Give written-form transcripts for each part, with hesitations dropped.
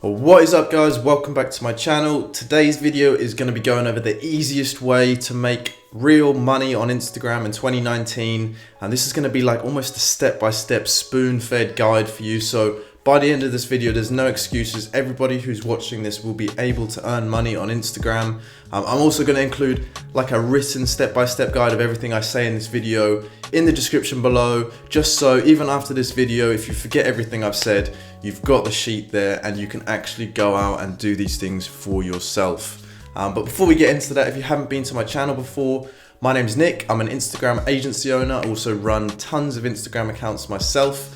Well, what is up guys, welcome back to my channel. Today's video is going to be going over the easiest way to make real money on Instagram in 2019, and this is going to be like almost a step-by-step spoon-fed guide for you. So by the end of this video, there's no excuses. Everybody who's watching this will be able to earn money on Instagram. I'm also going to include like a written step-by-step guide of everything I say in this video in the description below, just so even after this video, if you forget everything I've said, you've got the sheet there and you can actually go out and do these things for yourself. But before we get into that, if you haven't been to my channel before, my name's Nick. I'm an Instagram agency owner. I also run tons of Instagram accounts myself.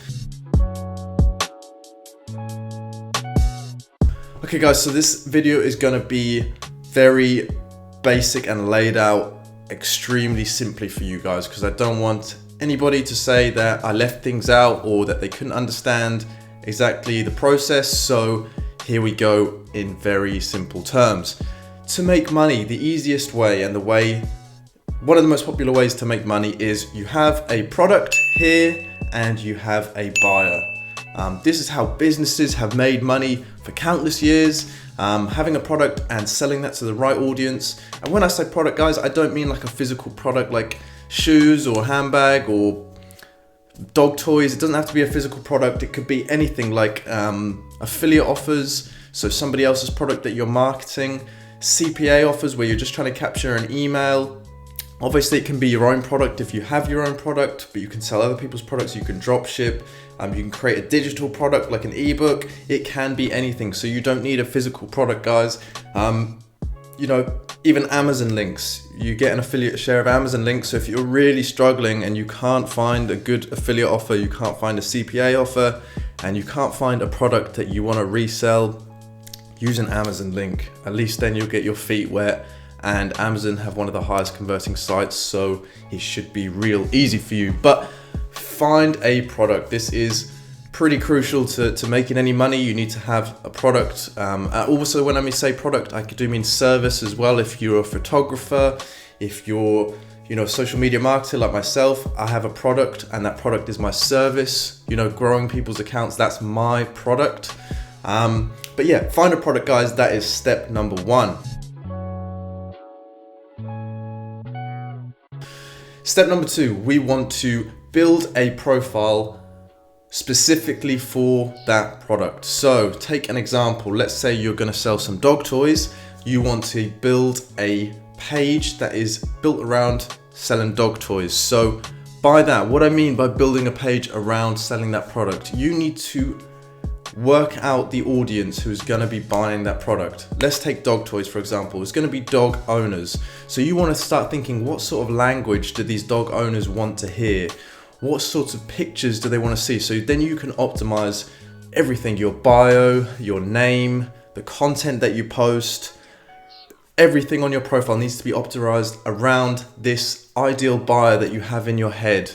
Okay guys, so this video is going to be very basic and laid out extremely simply for you guys, because I don't want anybody to say that I left things out or that they couldn't understand exactly the process. So here we go in very simple terms. To make money, the easiest way and one of the most popular ways to make money is you have a product here and you have a buyer. This is how businesses have made money for countless years, having a product and selling that to the right audience. And when I say product, guys, I don't mean like a physical product like shoes or handbag or dog toys. It doesn't have to be a physical product. It could be anything like affiliate offers, so somebody else's product that you're marketing, CPA offers where you're just trying to capture an email. Obviously, it can be your own product if you have your own product, but you can sell other people's products. You can drop ship. You can create a digital product like an ebook. It can be anything. So you don't need a physical product, guys. You know, even Amazon links. You get an affiliate share of Amazon links. So if you're really struggling and you can't find a good affiliate offer, you can't find a CPA offer, and you can't find a product that you want to resell, use an Amazon link. At least then you'll get your feet wet. And Amazon have one of the highest converting sites, so it should be real easy for you. But find a product. This is pretty crucial to making any money. You need to have a product. Also, when I say product, I do mean service as well. If you're a photographer, if you're a social media marketer like myself, I have a product, and that product is my service. Growing people's accounts, that's my product. But yeah, find a product, guys. That is step number one. Step number two, we want to build a profile specifically for that product. So take an example. Let's say you're going to sell some dog toys. You want to build a page that is built around selling dog toys. So by that, what I mean by building a page around selling that product, you need to work out the audience who's going to be buying that product. Let's take dog toys, for example. It's going to be dog owners. So you want to start thinking, what sort of language do these dog owners want to hear? What sorts of pictures do they want to see? So then you can optimize everything, your bio, your name, the content that you post. Everything on your profile needs to be optimized around this ideal buyer that you have in your head.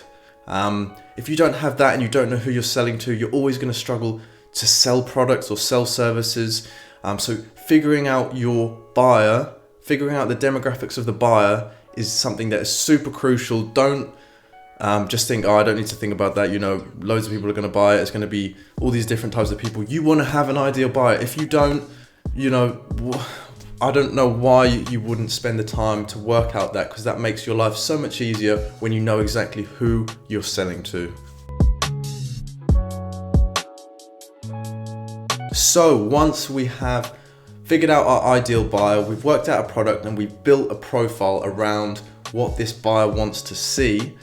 If you don't have that and you don't know who you're selling to, you're always going to struggle to sell products or sell services. So figuring out your buyer, figuring out the demographics of the buyer is something that is super crucial. Don't just think, oh, I don't need to think about that. Loads of people are going to buy it. It's going to be all these different types of people. You want to have an ideal buyer. If you don't, I don't know why you wouldn't spend the time to work out that, because that makes your life so much easier when you know exactly who you're selling to. So once we have figured out our ideal buyer, we've worked out a product and we've built a profile around what this buyer wants to see,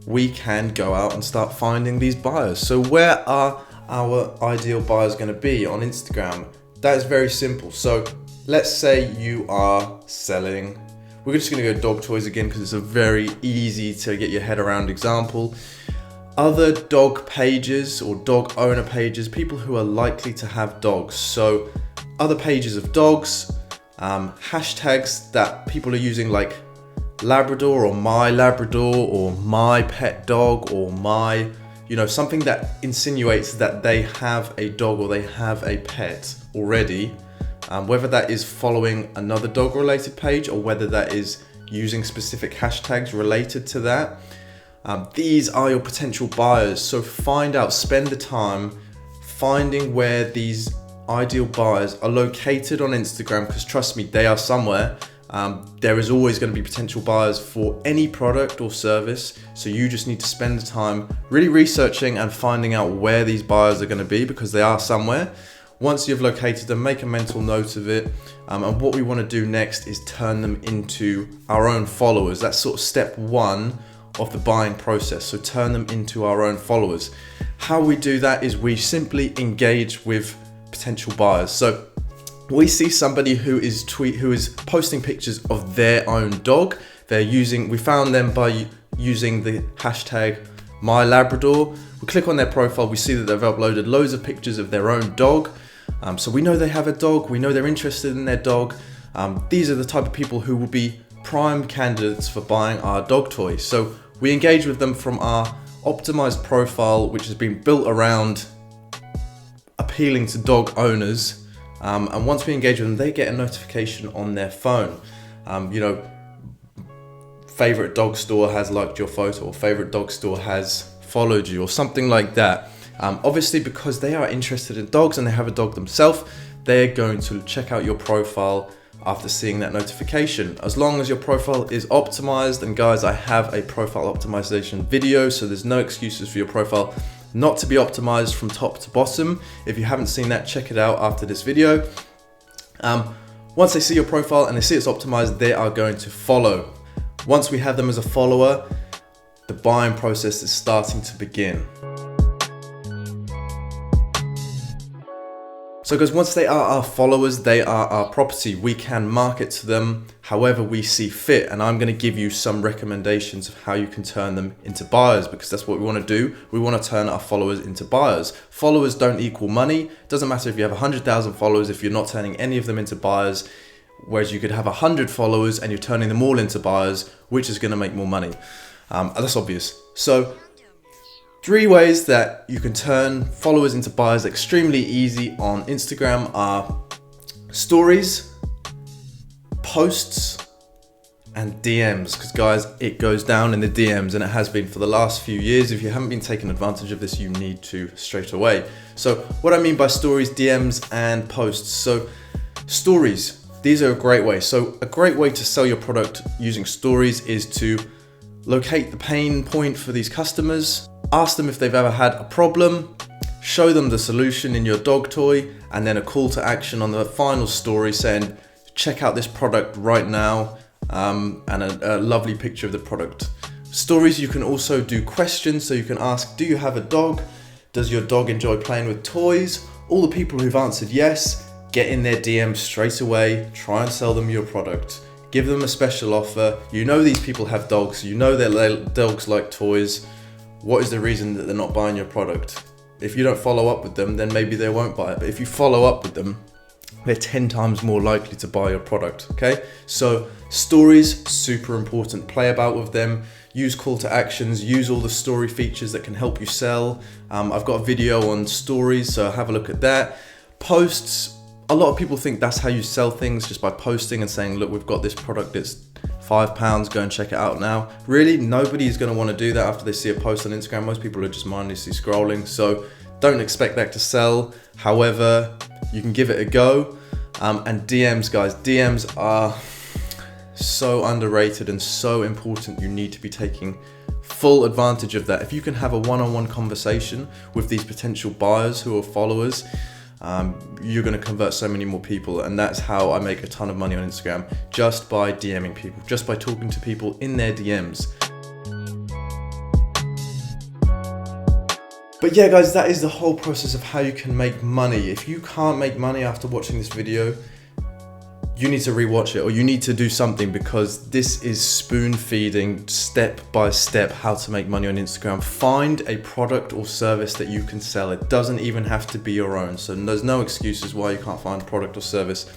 we can go out and start finding these buyers. So where are our ideal buyers going to be on Instagram? That is very simple. So let's say you are selling, we're just going to go dog toys again because it's a very easy to get your head around example. Other dog pages or dog owner pages, people who are likely to have dogs. So other pages of dogs, hashtags that people are using like Labrador or my Labrador or my pet dog or my, something that insinuates that they have a dog or they have a pet already. Whether that is following another dog related page or whether that is using specific hashtags related to that. These are your potential buyers. So spend the time finding where these ideal buyers are located on Instagram, because trust me, they are somewhere. There is always going to be potential buyers for any product or service. So you just need to spend the time really researching and finding out where these buyers are going to be, because they are somewhere. Once you've located them, make a mental note of it. And what we want to do next is turn them into our own followers. That's sort of step one of the buying process. So turn them into our own followers. How we do that is we simply engage with potential buyers. So we see somebody who is posting pictures of their own dog. We found them by using the hashtag #MyLabrador. We click on their profile, we see that they've uploaded loads of pictures of their own dog. So we know they have a dog, we know they're interested in their dog. These are the type of people who will be prime candidates for buying our dog toy. So we engage with them from our optimized profile, which has been built around appealing to dog owners. And once we engage with them, they get a notification on their phone. Favorite dog store has liked your photo, or favorite dog store has followed you, or something like that. Obviously, because they are interested in dogs and they have a dog themselves, they're going to check out your profile after seeing that notification. As long as your profile is optimized, and guys, I have a profile optimization video, so there's no excuses for your profile not to be optimized from top to bottom. If you haven't seen that, check it out after this video. Once they see your profile and they see it's optimized, they are going to follow. Once we have them as a follower, the buying process is starting to begin. So guys, once they are our followers, they are our property. We can market to them however we see fit. And I'm going to give you some recommendations of how you can turn them into buyers, because that's what we want to do. We want to turn our followers into buyers. Followers don't equal money. Doesn't matter if you have 100,000 followers if you're not turning any of them into buyers. Whereas you could have 100 followers and you're turning them all into buyers, which is going to make more money. That's obvious. So 3 ways that you can turn followers into buyers extremely easy on Instagram are stories, posts, and DMs. Because guys, it goes down in the DMs, and it has been for the last few years. If you haven't been taking advantage of this, you need to straight away. So what I mean by stories, DMs, and posts. So stories, these are a great way. So a great way to sell your product using stories is to locate the pain point for these customers. Ask them if they've ever had a problem, show them the solution in your dog toy, and then a call to action on the final story saying, check out this product right now, and a lovely picture of the product. Stories, you can also do questions, so you can ask, do you have a dog? Does your dog enjoy playing with toys? All the people who've answered yes, get in their DMs straight away, try and sell them your product. Give them a special offer. You know these people have dogs, you know their dogs like toys. What is the reason that they're not buying your product? If you don't follow up with them, then maybe they won't buy it. But if you follow up with them, they're 10 times more likely to buy your product, okay? So stories, super important. Play about with them, use call to actions, use all the story features that can help you sell. I've got a video on stories, so have a look at that. Posts, a lot of people think that's how you sell things, just by posting and saying, look, we've got this product, it's £5, go and check it out now. Really, nobody is going to want to do that after they see a post on Instagram. Most people are just mindlessly scrolling, so don't expect that to sell. However, you can give it a go. And DMs, guys, DMs are so underrated and so important. You need to be taking full advantage of that. If you can have a one-on-one conversation with these potential buyers who are followers, you're going to convert so many more people. And that's how I make a ton of money on Instagram, just by DMing people, just by talking to people in their DMs. But yeah, guys, that is the whole process of how you can make money. If you can't make money after watching this video, you need to rewatch it, or you need to do something, because this is spoon feeding step by step how to make money on Instagram. Find a product or service that you can sell. It doesn't even have to be your own. So there's no excuses why you can't find a product or service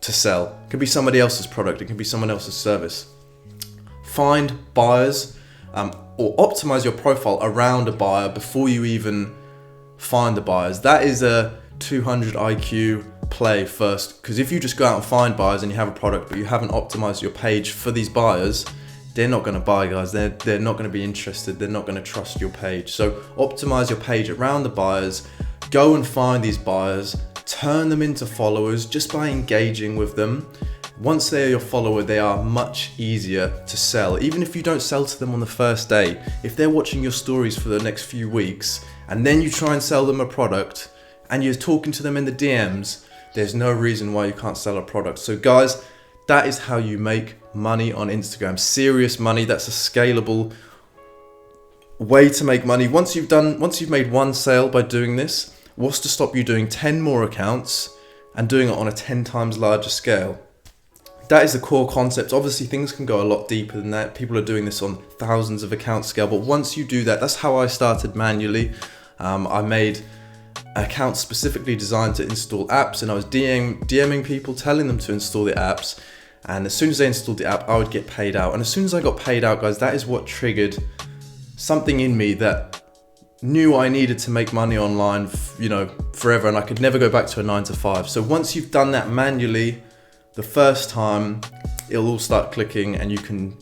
to sell. It could be somebody else's product. It can be someone else's service. Find buyers, or optimize your profile around a buyer before you even find the buyers. That is a 200 IQ play first, because if you just go out and find buyers and you have a product but you haven't optimized your page for these buyers, they're not going to buy, guys. They're not going to be interested. They're not going to trust your page. So optimize your page around the buyers, go and find these buyers, turn them into followers just by engaging with them. Once they're your follower, they are much easier to sell. Even if you don't sell to them on the first day, if they're watching your stories for the next few weeks and then you try and sell them a product and you're talking to them in the DMs, there's no reason why you can't sell a product. So guys, that is how you make money on Instagram. Serious money. That's a scalable way to make money. Once you've made one sale by doing this, what's to stop you doing 10 more accounts and doing it on a 10 times larger scale? That is the core concept. Obviously things can go a lot deeper than that. People are doing this on thousands of account scale, but once you do that, that's how I started manually. I made accounts specifically designed to install apps, and I was DMing people, telling them to install the apps. And as soon as they installed the app, I would get paid out. And as soon as I got paid out, guys, that is what triggered something in me that knew I needed to make money online, forever, and I could never go back to a 9 to 5. So once you've done that manually, the first time, it'll all start clicking and you can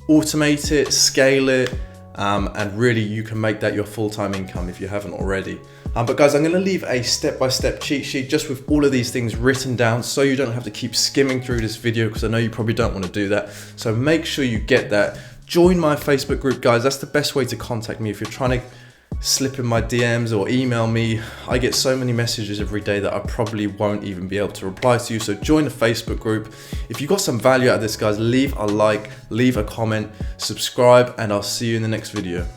automate it, scale it, and really you can make that your full-time income if you haven't already. But guys, I'm gonna leave a step-by-step cheat sheet just with all of these things written down so you don't have to keep skimming through this video, because I know you probably don't want to do that. So make sure you get that. Join my Facebook group, guys. That's the best way to contact me if you're trying to slip in my DMs or email me. I get so many messages every day that I probably won't even be able to reply to you. So join the Facebook group. If you got some value out of this, guys, leave a like, leave a comment, subscribe, and I'll see you in the next video.